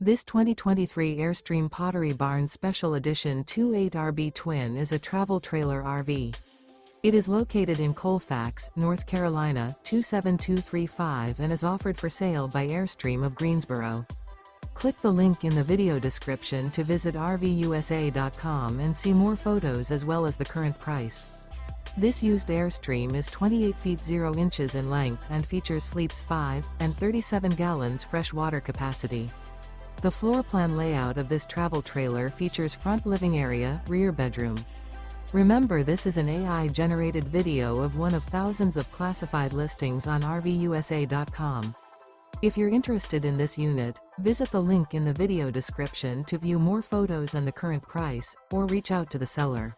This 2023 Airstream Pottery Barn Special Edition 28RB Twin is a travel trailer RV. It is located in Colfax, North Carolina, 27235 and is offered for sale by Airstream of Greensboro. Click the link in the video description to visit RVUSA.com and see more photos as well as the current price. This used Airstream is 28 feet 0 inches in length and features sleeps 5 and 37 gallons fresh water capacity. The floor plan layout of this travel trailer features front living area, rear bedroom. Remember, this is an AI-generated video of one of thousands of classified listings on RVUSA.com. If you're interested in this unit, visit the link in the video description to view more photos and the current price, or reach out to the seller.